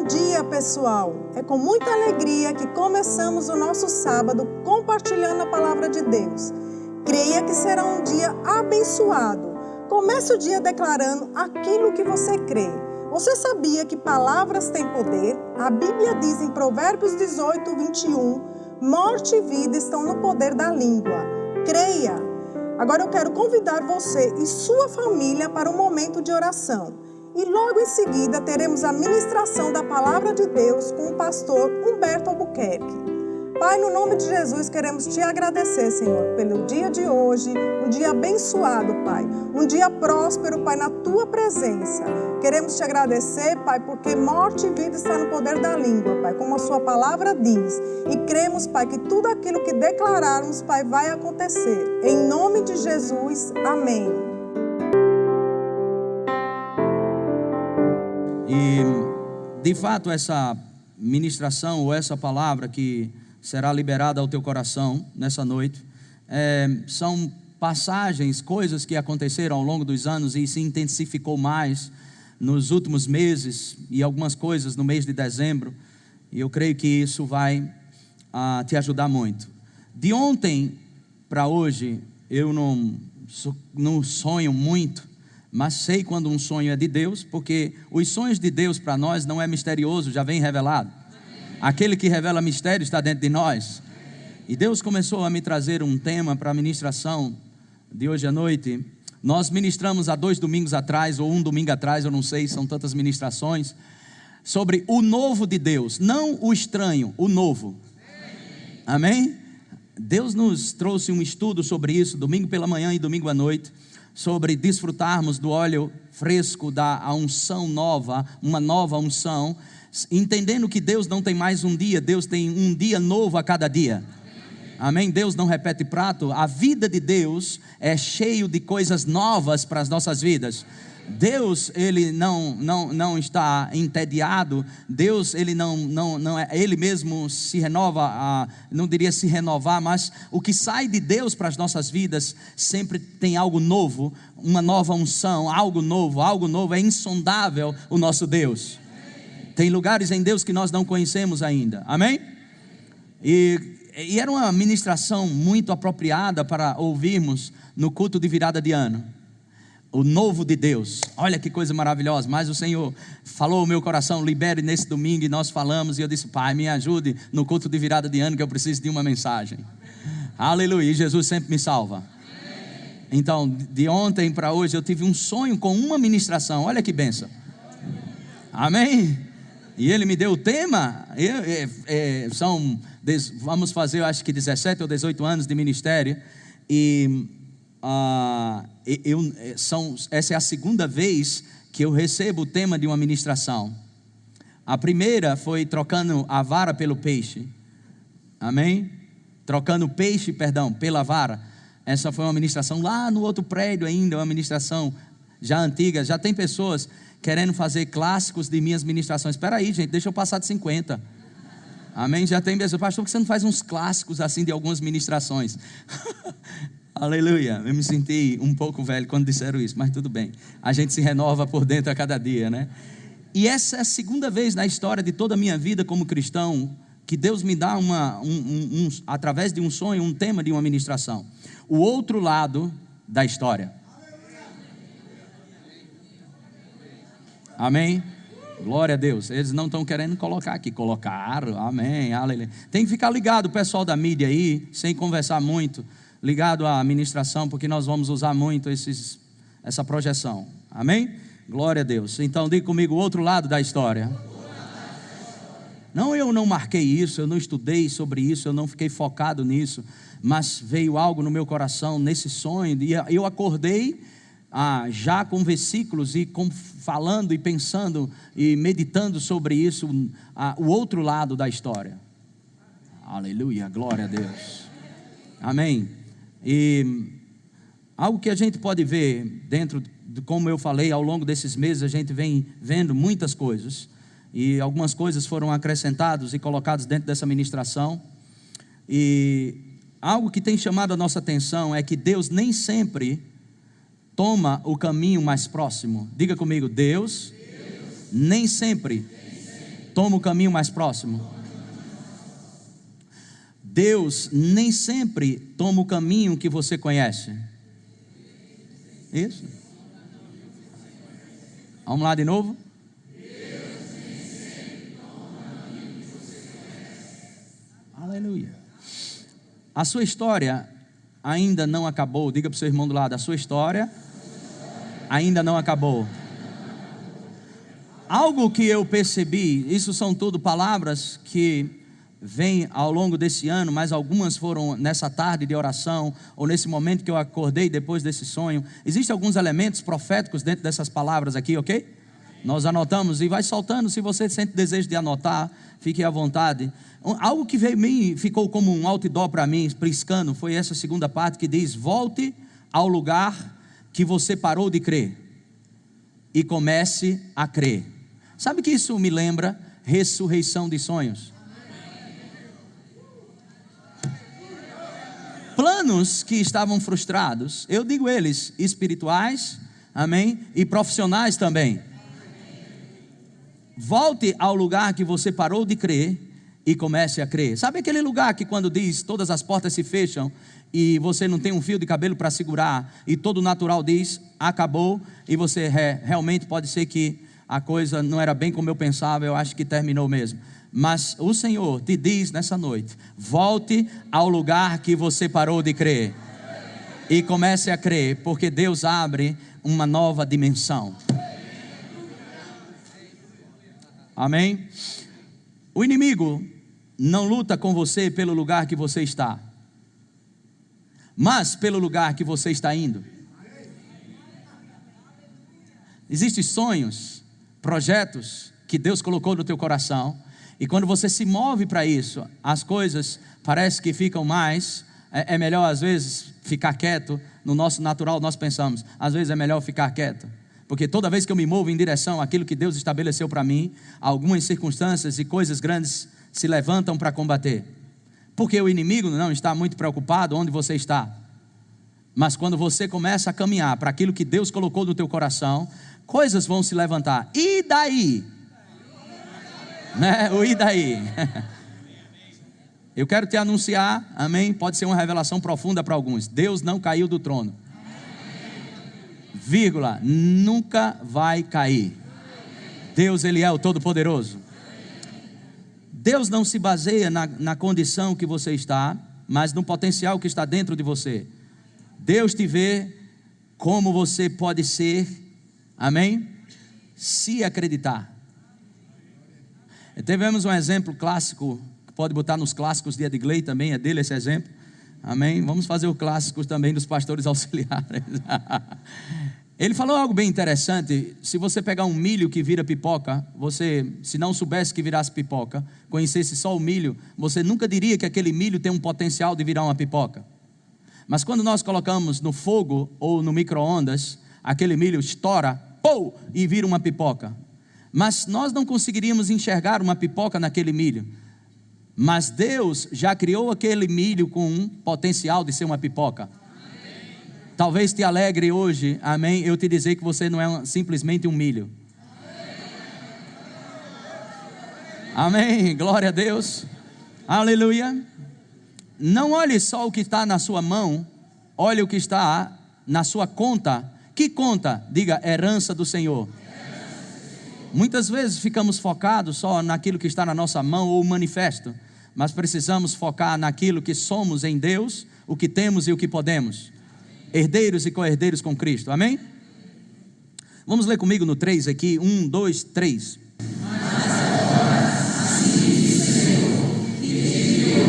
Bom dia, pessoal! É com muita alegria que começamos o nosso sábado compartilhando a palavra de Deus. Creia que será um dia abençoado. Comece o dia declarando aquilo que você crê. Você sabia que palavras têm poder? A Bíblia diz em Provérbios 18, 21, morte e vida estão no poder da língua. Creia! Agora eu quero convidar você e sua família para um momento de oração. E logo em seguida teremos a ministração da Palavra de Deus com o pastor Humberto Albuquerque. Pai, no nome de Jesus, queremos te agradecer, Senhor, pelo dia de hoje, um dia abençoado, Pai. Um dia próspero, Pai, na tua presença. Queremos te agradecer, Pai, porque morte e vida está no poder da língua, Pai, como a sua palavra diz. E cremos, Pai, que tudo aquilo que declararmos, Pai, vai acontecer. Em nome de Jesus, amém. E, de fato, essa ministração ou essa palavra que será liberada ao teu coração nessa noite, são passagens, coisas que aconteceram ao longo dos anos e se intensificou mais nos últimos meses e algumas coisas no mês de dezembro. E eu creio que isso vai te ajudar muito. De ontem para hoje, eu não sonho muito, mas sei quando um sonho é de Deus, porque os sonhos de Deus para nós não é misterioso, já vem revelado. Aquele que revela mistério está dentro de nós. E Deus começou a me trazer um tema para a ministração de hoje à noite. Nós ministramos há 2 domingos atrás, ou um domingo atrás, eu não sei, são tantas ministrações, sobre o novo de Deus, não o estranho, o novo. Amém? Deus nos trouxe um estudo sobre isso, domingo pela manhã e domingo à noite, sobre desfrutarmos do óleo fresco da unção nova, uma nova unção, entendendo que Deus não tem mais um dia, Deus tem um dia novo a cada dia. Amém? Deus não repete prato. A vida de Deus é cheio de coisas novas para as nossas vidas. Deus, ele não está entediado. Deus, ele não é, ele mesmo se renova, não diria se renovar, mas o que sai de Deus para as nossas vidas sempre tem algo novo, uma nova unção, algo novo, é insondável o nosso Deus. Tem lugares em Deus que nós não conhecemos ainda, amém? E era uma ministração muito apropriada para ouvirmos no culto de virada de ano. O novo de Deus, olha que coisa maravilhosa. Mas o Senhor falou ao meu coração, libere nesse domingo, e nós falamos, e eu disse, Pai, me ajude no culto de virada de ano, que eu preciso de uma mensagem. Aleluia, e Jesus sempre me salva. Então, de ontem para hoje, eu tive um sonho com uma ministração, olha que bênção. Amém? E Ele me deu o tema, vamos fazer, eu acho que 17 ou 18 anos de ministério, e essa é a segunda vez que eu recebo o tema de uma ministração. A primeira foi trocando a vara pelo peixe, amém? Trocando o peixe, pela vara. Essa foi uma ministração lá no outro prédio ainda, uma ministração já antiga. Já tem pessoas querendo fazer clássicos de minhas ministrações. Espera aí, gente, deixa eu passar de 50. Amém? Já tem pessoas, pastor, por que você não faz uns clássicos assim de algumas ministrações? Aleluia, eu me senti um pouco velho quando disseram isso, mas tudo bem, a gente se renova por dentro a cada dia, né? E essa é a segunda vez na história de toda a minha vida como cristão, que Deus me dá através de um sonho, um tema de uma ministração. O outro lado da história. Amém? Glória a Deus. Eles não estão querendo colocar aqui, colocaram, amém, aleluia. Tem que ficar ligado, o pessoal da mídia aí, sem conversar muito, ligado à ministração, porque nós vamos usar muito essa projeção, amém? Glória a Deus. Então diga comigo o outro lado da história. Não, eu não marquei isso, eu não estudei sobre isso, eu não fiquei focado nisso, mas veio algo no meu coração nesse sonho, e eu acordei já com versículos e falando e pensando e meditando sobre isso, o outro lado da história. Aleluia, glória a Deus, amém. E algo que a gente pode ver dentro de, como eu falei, ao longo desses meses a gente vem vendo muitas coisas, e algumas coisas foram acrescentadas e colocadas dentro dessa ministração. E algo que tem chamado a nossa atenção é que Deus nem sempre toma o caminho mais próximo. Diga comigo, Deus nem sempre toma o caminho mais próximo. Deus nem sempre toma o caminho que você conhece. Isso. Vamos lá de novo. Aleluia. A sua história ainda não acabou. Diga para o seu irmão do lado: a sua história ainda não acabou. Algo que eu percebi, isso são tudo palavras que vêm ao longo desse ano, mas algumas foram nessa tarde de oração, ou nesse momento que eu acordei depois desse sonho. Existem alguns elementos proféticos dentro dessas palavras aqui, ok? Nós anotamos e vai soltando. Se você sente desejo de anotar, fique à vontade. Algo que veio mim, ficou como um outdoor para mim, piscando, foi essa segunda parte que diz: volte ao lugar que você parou de crer e comece a crer. Sabe que isso me lembra ressurreição de sonhos? Planos que estavam frustrados, eu digo eles, espirituais, amém, e profissionais também. Volte ao lugar que você parou de crer e comece a crer. Sabe aquele lugar que quando diz todas as portas se fecham e você não tem um fio de cabelo para segurar e todo o natural diz acabou, e você realmente pode ser que a coisa não era bem como eu pensava, eu acho que terminou mesmo. Mas o Senhor te diz nessa noite: volte ao lugar que você parou de crer e comece a crer, porque Deus abre uma nova dimensão. Amém? O inimigo não luta com você pelo lugar que você está, mas pelo lugar que você está indo. Existem sonhos, projetos que Deus colocou no teu coração, e quando você se move para isso, as coisas parece que ficam mais, é melhor às vezes ficar quieto. No nosso natural nós pensamos, às vezes é melhor ficar quieto, porque toda vez que eu me movo em direção àquilo que Deus estabeleceu para mim, algumas circunstâncias e coisas grandes se levantam para combater, porque o inimigo não está muito preocupado onde você está. Mas quando você começa a caminhar para aquilo que Deus colocou no teu coração, coisas vão se levantar. E daí? Né? O e daí? Eu quero te anunciar, amém? Pode ser uma revelação profunda para alguns: Deus não caiu do trono, vírgula, nunca vai cair. Deus, Ele é o Todo-Poderoso. Deus não se baseia na condição que você está, mas no potencial que está dentro de você. Deus te vê como você pode ser, amém? Se acreditar. Tivemos um exemplo clássico, que pode botar nos clássicos de Edgley também, é dele esse exemplo, amém? Vamos fazer o clássico também dos pastores auxiliares. Ele falou algo bem interessante: se você pegar um milho que vira pipoca, você, se não soubesse que virasse pipoca, conhecesse só o milho, você nunca diria que aquele milho tem um potencial de virar uma pipoca. Mas quando nós colocamos no fogo ou no micro-ondas, aquele milho estoura, pou, e vira uma pipoca. Mas nós não conseguiríamos enxergar uma pipoca naquele milho. Mas Deus já criou aquele milho com um potencial de ser uma pipoca. Amém. Talvez te alegre hoje, amém, eu te dizer que você não é simplesmente um milho. Amém, amém. Glória a Deus, aleluia. Não olhe só o que está na sua mão, olhe o que está na sua conta. Que conta? Diga: herança do Senhor. Muitas vezes ficamos focados só naquilo que está na nossa mão ou manifesto, mas precisamos focar naquilo que somos em Deus, o que temos e o que podemos. Herdeiros e co-herdeiros com Cristo, amém? Vamos ler comigo no 3 aqui, 1, 2, 3.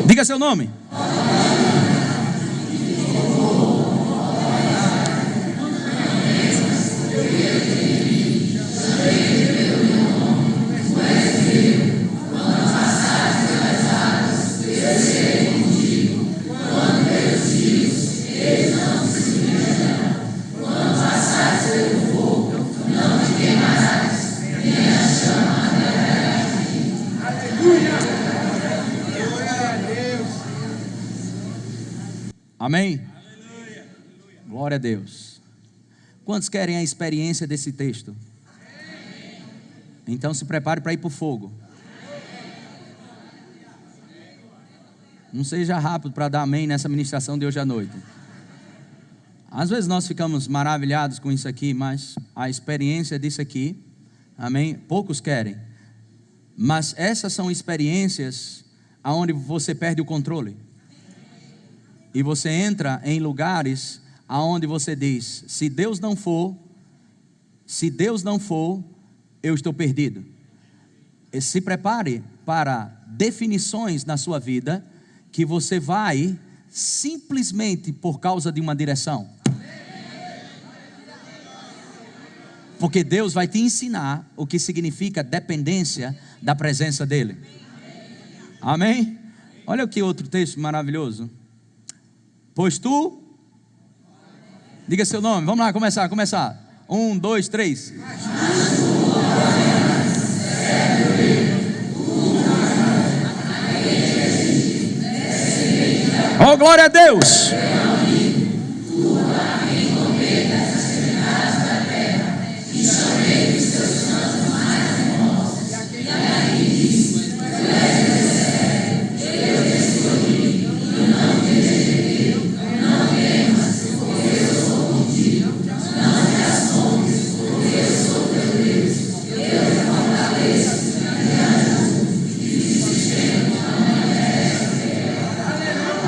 Diga seu nome. Amém? Aleluia. Glória a Deus. Quantos querem a experiência desse texto? Amém. Então se prepare para ir para o fogo. Não seja rápido para dar amém nessa ministração de hoje à noite. Às vezes nós ficamos maravilhados com isso aqui, mas a experiência disso aqui, amém? Poucos querem. Mas essas são experiências onde você perde o controle. E você entra em lugares onde você diz: se Deus não for, eu estou perdido. E se prepare para definições na sua vida que você vai simplesmente por causa de uma direção. Porque Deus vai te ensinar o que significa dependência da presença dEle. Amém? Olha que outro texto maravilhoso. Pois tu, diga seu nome, vamos lá, começar. 1, 2, 3. Oh, glória a Deus!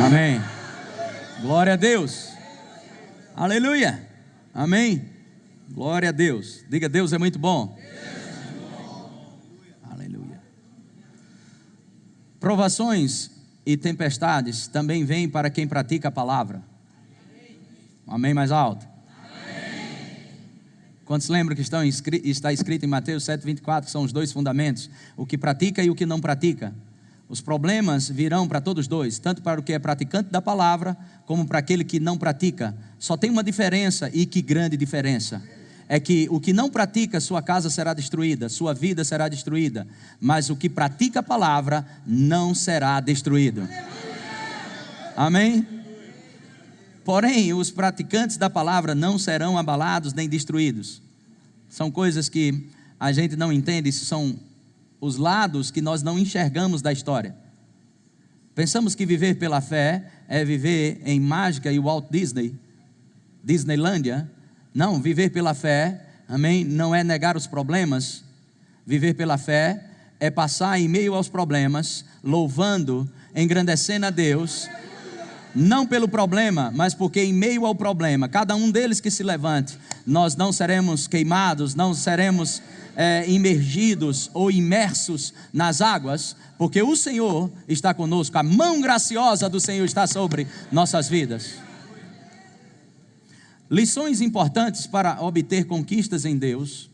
Amém. Glória a Deus. Aleluia. Amém. Glória a Deus. Diga: Deus é muito bom. Aleluia. Provações e tempestades também vêm para quem pratica a palavra. Amém, mais alto. Quantos lembram que está escrito em Mateus 7,24, que são os dois fundamentos: o que pratica e o que não pratica. Os problemas virão para todos dois, tanto para o que é praticante da palavra, como para aquele que não pratica. Só tem uma diferença, e que grande diferença: é que o que não pratica, sua casa será destruída, sua vida será destruída, mas o que pratica a palavra não será destruído. Amém? Porém, os praticantes da palavra não serão abalados nem destruídos. São coisas que a gente não entende, são os lados que nós não enxergamos da história. Pensamos que viver pela fé é viver em Mágica e Walt Disney, Disneylândia. Não, viver pela fé, amém, não é negar os problemas. Viver pela fé é passar em meio aos problemas, louvando, engrandecendo a Deus, não pelo problema, mas porque em meio ao problema, cada um deles que se levante, nós não seremos queimados, não seremos imergidos ou imersos nas águas, porque o Senhor está conosco, a mão graciosa do Senhor está sobre nossas vidas. Lições importantes para obter conquistas em Deus.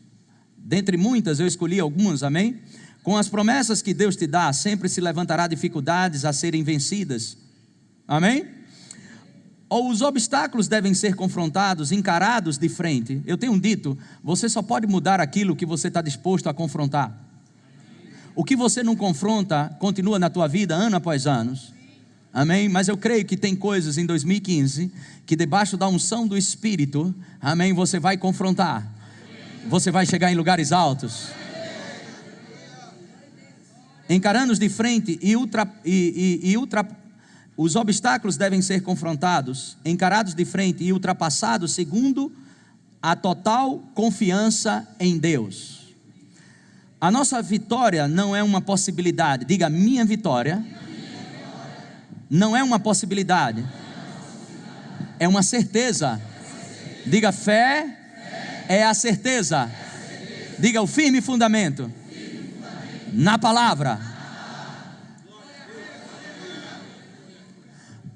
Dentre muitas eu escolhi algumas, amém? Com as promessas que Deus te dá, sempre se levantará dificuldades a serem vencidas, amém? Ou os obstáculos devem ser confrontados, encarados de frente. Eu tenho dito, você só pode mudar aquilo que você está disposto a confrontar. O que você não confronta, continua na tua vida ano após ano. Amém? Mas eu creio que tem coisas em 2015, que debaixo da unção do Espírito, amém, você vai confrontar. Você vai chegar em lugares altos. Encarando-os de frente os obstáculos devem ser confrontados, encarados de frente e ultrapassados segundo a total confiança em Deus. A nossa vitória não é uma possibilidade. Diga: minha vitória não é uma possibilidade, é uma certeza. Diga: fé é a certeza. Diga: o firme fundamento na palavra.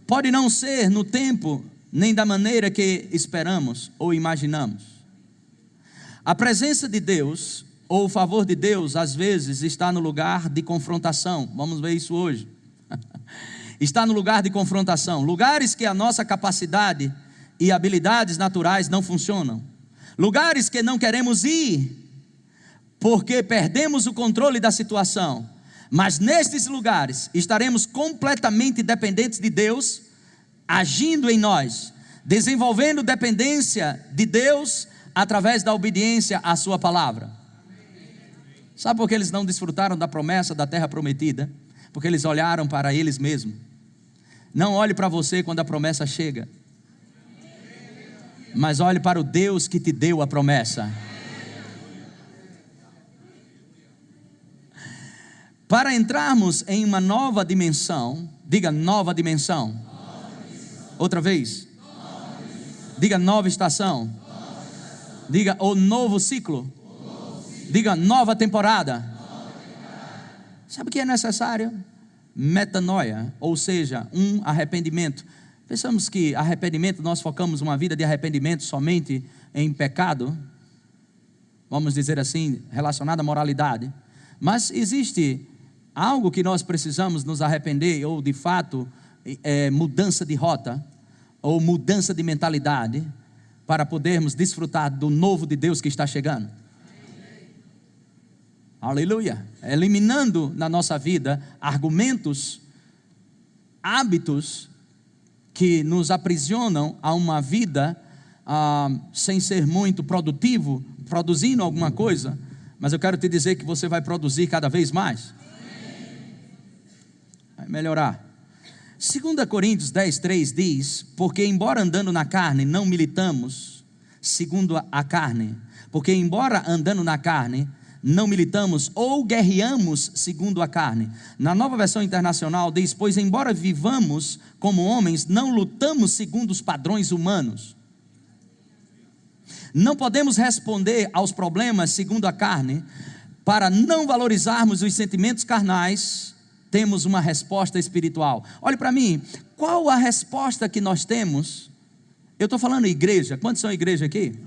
Pode não ser no tempo, nem da maneira que esperamos ou imaginamos. A presença de Deus, ou o favor de Deus, às vezes está no lugar de confrontação. Vamos ver isso hoje. Está no lugar de confrontação. Lugares que a nossa capacidade e habilidades naturais não funcionam. Lugares que não queremos ir, porque perdemos o controle da situação. Mas nestes lugares estaremos completamente dependentes de Deus, agindo em nós, desenvolvendo dependência de Deus através da obediência à sua palavra. Sabe por que eles não desfrutaram da promessa da terra prometida? Porque eles olharam para eles mesmos. Não olhe para você quando a promessa chega, mas olhe para o Deus que te deu a promessa. Para entrarmos em uma nova dimensão, diga nova dimensão. Outra vez. Diga nova estação. Diga o novo ciclo. Diga nova temporada. Sabe o que é necessário? Metanoia, ou seja, um arrependimento. Pensamos que arrependimento, nós focamos uma vida de arrependimento somente em pecado, vamos dizer assim, relacionado à moralidade. Mas existe algo que nós precisamos nos arrepender, ou de fato, mudança de rota, ou mudança de mentalidade, para podermos desfrutar do novo de Deus que está chegando. Aleluia. Eliminando na nossa vida argumentos, hábitos que nos aprisionam a uma vida sem ser muito produtivo, produzindo alguma coisa. Mas eu quero te dizer que você vai produzir cada vez mais. Vai melhorar. 2 Coríntios 10:3 diz: porque embora andando na carne não militamos segundo a carne, porque embora andando na carne não militamos ou guerreamos segundo a carne. Na Nova Versão Internacional diz: pois embora vivamos como homens, não lutamos segundo os padrões humanos. Não podemos responder aos problemas segundo a carne. Para não valorizarmos os sentimentos carnais, temos uma resposta espiritual. Olhe para mim, qual a resposta que nós temos? Eu estou falando igreja, quantos são igreja aqui?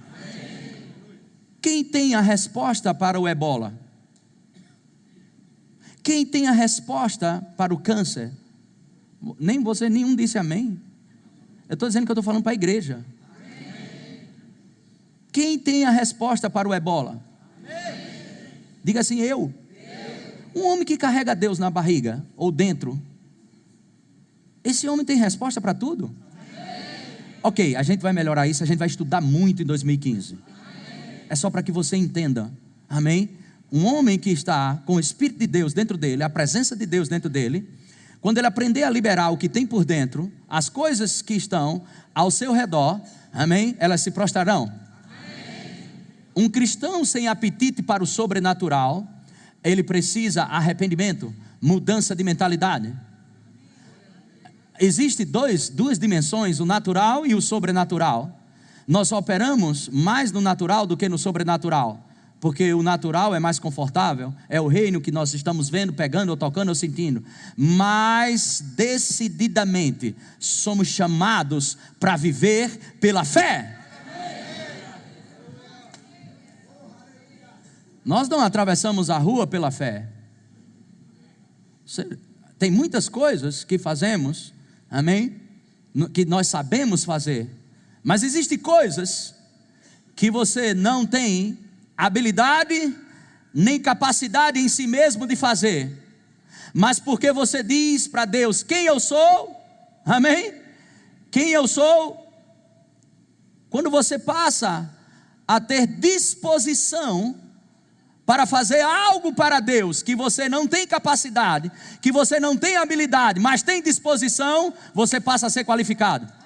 Quem tem a resposta para o ebola? Quem tem a resposta para o câncer? Nem você, nenhum disse amém. Eu estou dizendo que eu estou falando para a igreja. Quem tem a resposta para o ebola? Diga assim, eu. Um homem que carrega Deus na barriga ou dentro, esse homem tem resposta para tudo? Ok, a gente vai melhorar isso, a gente vai estudar muito em 2015. É só para que você entenda, amém? Um homem que está com o Espírito de Deus dentro dele, a presença de Deus dentro dele, quando ele aprender a liberar o que tem por dentro, as coisas que estão ao seu redor, amém? Elas se prostrarão. Amém. Um cristão sem apetite para o sobrenatural, ele precisa arrependimento, mudança de mentalidade. Existem duas dimensões, o natural e o sobrenatural. Nós operamos mais no natural do que no sobrenatural, porque o natural é mais confortável, é o reino que nós estamos vendo, pegando, ou tocando, ou sentindo. Mas decididamente somos chamados para viver pela fé. Nós não atravessamos a rua pela fé. Tem muitas coisas que fazemos, amém, que nós sabemos fazer. Mas existem coisas que você não tem habilidade nem capacidade em si mesmo de fazer, mas porque você diz para Deus quem eu sou, amém? Quem eu sou, quando você passa a ter disposição para fazer algo para Deus, que você não tem capacidade, que você não tem habilidade, mas tem disposição, você passa a ser qualificado.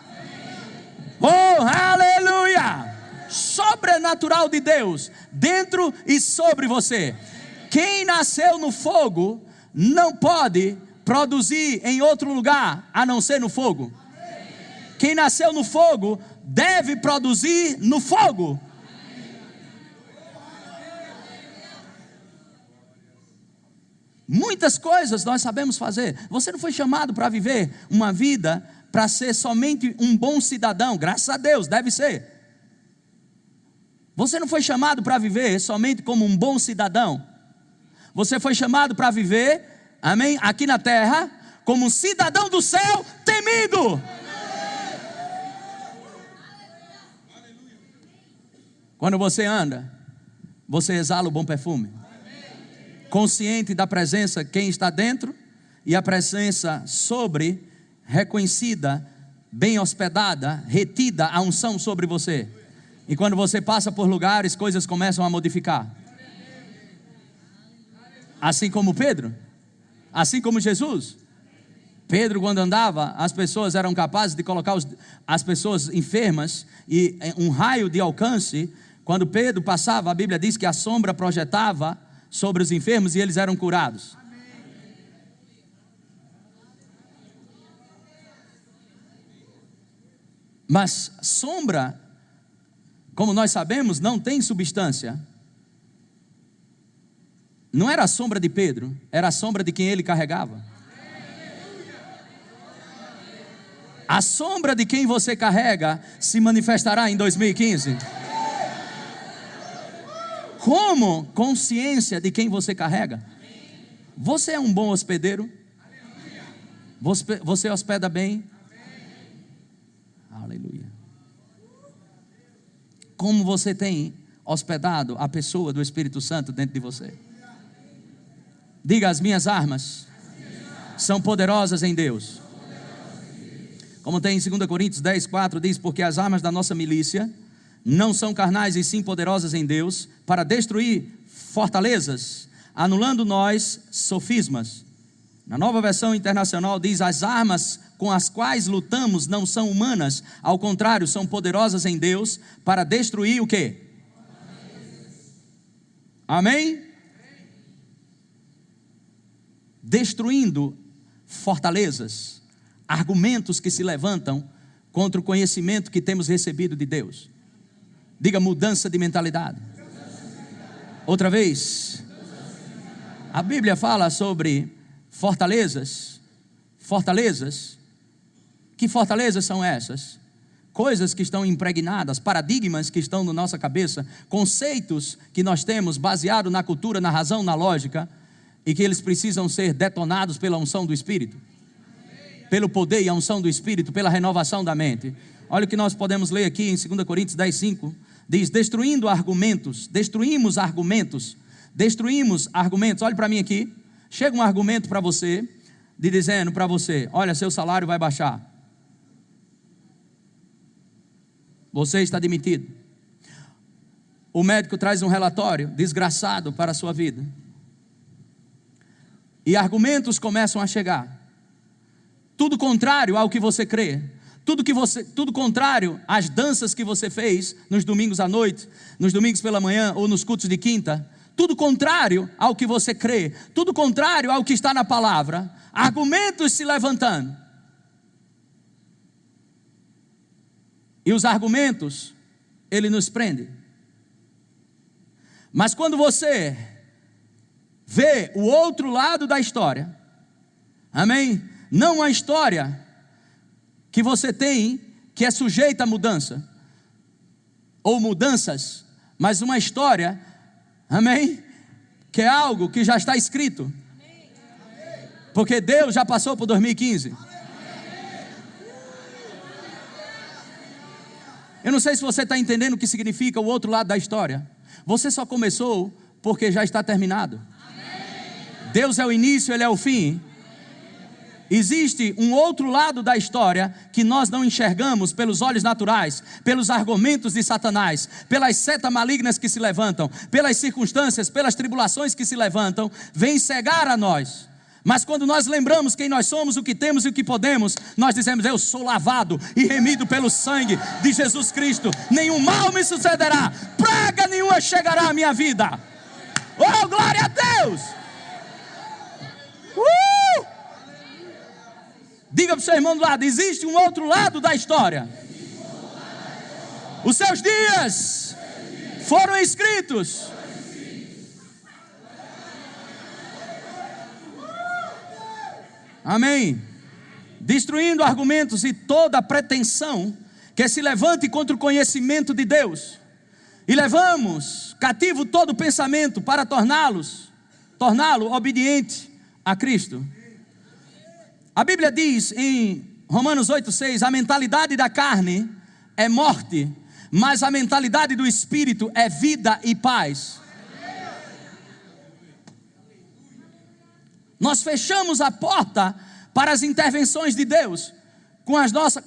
Oh, aleluia! Sobrenatural de Deus, dentro e sobre você. Quem nasceu no fogo, não pode produzir em outro lugar, a não ser no fogo. Quem nasceu no fogo, deve produzir no fogo. Muitas coisas nós sabemos fazer. Você não foi chamado para viver uma vida para ser somente um bom cidadão, graças a Deus, deve ser. Você não foi chamado para viver somente como um bom cidadão. Você foi chamado para viver, amém, aqui na terra, como um cidadão do céu temido. Quando você anda, você exala o bom perfume, consciente da presença quem está dentro e a presença sobre, reconhecida, bem hospedada, retida a unção sobre você. E quando você passa por lugares, coisas começam a modificar. Assim como Pedro, assim como Jesus. Pedro, quando andava, as pessoas eram capazes de colocar as pessoas enfermas e um raio de alcance. Quando Pedro passava, a Bíblia diz que a sombra projetava sobre os enfermos e eles eram curados. Mas sombra, como nós sabemos, não tem substância. Não era a sombra de Pedro, era a sombra de quem ele carregava. A sombra de quem você carrega se manifestará em 2015. Como consciência de quem você carrega. Você é um bom hospedeiro? Você hospeda bem? Aleluia. Como você tem hospedado a pessoa do Espírito Santo dentro de você? Diga: as minhas armas são poderosas em Deus. Como tem em 2 Coríntios 10, 4, diz: porque as armas da nossa milícia não são carnais e sim poderosas em Deus, para destruir fortalezas, anulando nós sofismas. Na Nova Versão Internacional diz: as armas com as quais lutamos não são humanas, ao contrário, são poderosas em Deus, para destruir o quê? Amém? Destruindo fortalezas, argumentos que se levantam contra o conhecimento que temos recebido de Deus. Diga: mudança de mentalidade. Outra vez. A Bíblia fala sobre fortalezas. Fortalezas. Que fortalezas são essas? Coisas que estão impregnadas, paradigmas que estão na nossa cabeça, conceitos que nós temos baseado na cultura, na razão, na lógica, e que eles precisam ser detonados pela unção do Espírito, pelo poder e a unção do Espírito, pela renovação da mente. Olha o que nós podemos ler aqui em 2 Coríntios 10, 5. Diz: destruindo argumentos. Destruímos argumentos. Destruímos argumentos. Olha para mim aqui. Chega um argumento para você, dizendo para você: olha, seu salário vai baixar, você está demitido. O médico traz um relatório desgraçado para a sua vida, e argumentos começam a chegar, tudo contrário ao que você crê, tudo contrário às danças que você fez nos domingos à noite, nos domingos pela manhã ou nos cultos de quinta, tudo contrário ao que você crê, tudo contrário ao que está na palavra, argumentos se levantando. E os argumentos, ele nos prende. Mas quando você vê o outro lado da história, amém? Não a história que você tem, que é sujeita a mudança, ou mudanças, mas uma história, amém? Que é algo que já está escrito, porque Deus já passou por 2015. Eu não sei se você está entendendo o que significa o outro lado da história. Você só começou porque já está terminado. Deus é o início, Ele é o fim. Existe um outro lado da história que nós não enxergamos pelos olhos naturais, pelos argumentos de Satanás, pelas setas malignas que se levantam, pelas circunstâncias, pelas tribulações que se levantam, vem cegar a nós. Mas quando nós lembramos quem nós somos, o que temos e o que podemos, nós dizemos: eu sou lavado e remido pelo sangue de Jesus Cristo, nenhum mal me sucederá, praga nenhuma chegará à minha vida. Oh, glória a Deus! Diga para o seu irmão do lado: existe um outro lado da história. Os seus dias foram escritos. Amém. Destruindo argumentos e toda pretensão que se levante contra o conhecimento de Deus, e levamos cativo todo pensamento para torná-lo obediente a Cristo. A Bíblia diz em Romanos 8,6: a mentalidade da carne é morte, mas a mentalidade do Espírito é vida e paz. Nós fechamos a porta para as intervenções de Deus com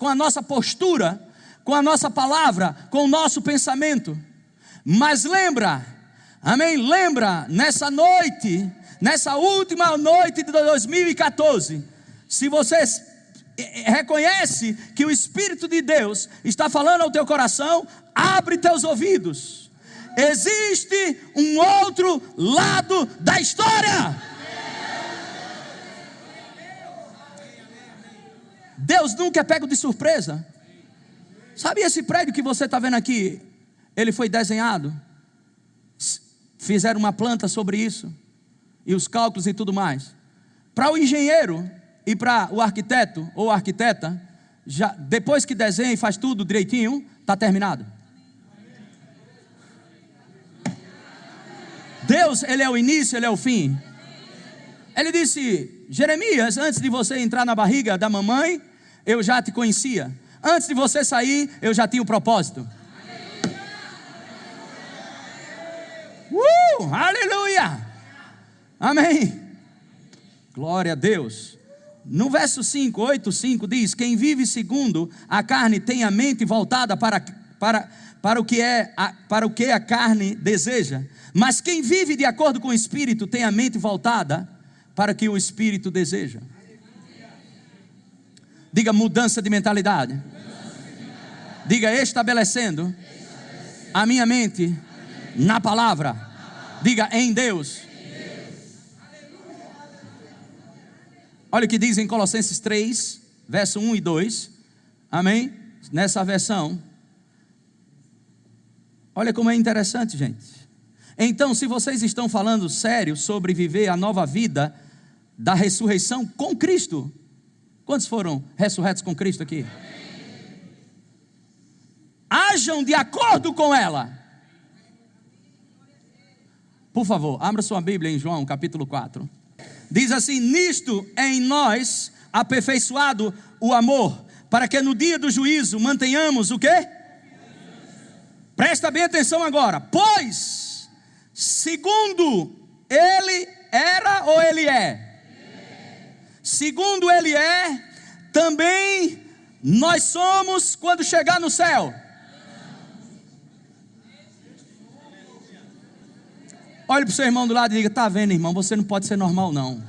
a nossa postura, com a nossa palavra, com o nosso pensamento. Mas lembra, amém? Lembra, nessa noite, nessa última noite de 2014, se você reconhece que o Espírito de Deus está falando ao teu coração, abre teus ouvidos. Existe um outro lado da história. Deus nunca é pego de surpresa. Sabe esse prédio que você está vendo aqui? Ele foi desenhado. Fizeram uma planta sobre isso. E os cálculos e tudo mais. Para o engenheiro e para o arquiteto ou arquiteta, já, depois que desenha e faz tudo direitinho, está terminado. Deus, Ele é o início, Ele é o fim. Ele disse: Jeremias, antes de você entrar na barriga da mamãe, eu já te conhecia. Antes de você sair, eu já tinha o propósito. Aleluia! Amém! Glória a Deus. No verso 5, 8:5 diz: quem vive segundo a carne tem a mente voltada para o que a carne deseja. Mas quem vive de acordo com o Espírito tem a mente voltada para o que o Espírito deseja. Diga mudança de mentalidade. Diga estabelecendo a minha mente na palavra. Diga em Deus. Olha o que diz em Colossenses 3, verso 1 e 2. Amém? Nessa versão. Olha como é interessante, gente. Então, se vocês estão falando sério sobre viver a nova vida da ressurreição com Cristo. Quantos foram ressurretos com Cristo aqui? Ajam de acordo com ela. Por favor, abra sua Bíblia em João capítulo 4. Diz assim: nisto é em nós aperfeiçoado o amor, para que no dia do juízo mantenhamos o quê? Presta bem atenção agora. Pois, segundo ele era ou ele é? Segundo ele é, também nós somos quando chegar no céu. Olhe para o seu irmão do lado e diga: está vendo, irmão, você não pode ser normal não.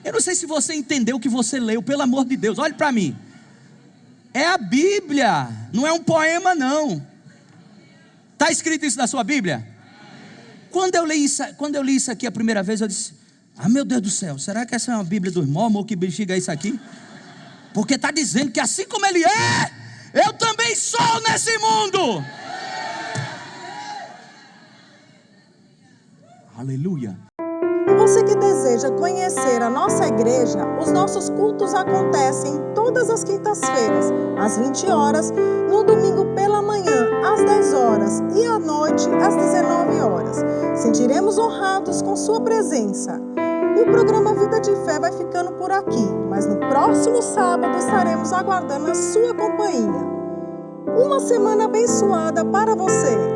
Eu não sei se você entendeu o que você leu, pelo amor de Deus, olhe para mim. É a Bíblia, não é um poema não. Está escrito isso na sua Bíblia? Quando eu li isso aqui a primeira vez, eu disse: ah, meu Deus do céu, será que essa é uma Bíblia dos mormons? Que bexiga é isso aqui? Porque está dizendo que assim como ele é, eu também sou nesse mundo. Aleluia. E você que deseja conhecer a nossa igreja, os nossos cultos acontecem todas as quintas-feiras, às 20 horas, no domingo pela manhã, às 10 horas e à noite, às 19 horas. Sentiremos honrados com sua presença. O programa Vida de Fé vai ficando por aqui, mas no próximo sábado estaremos aguardando a sua companhia. Uma semana abençoada para você.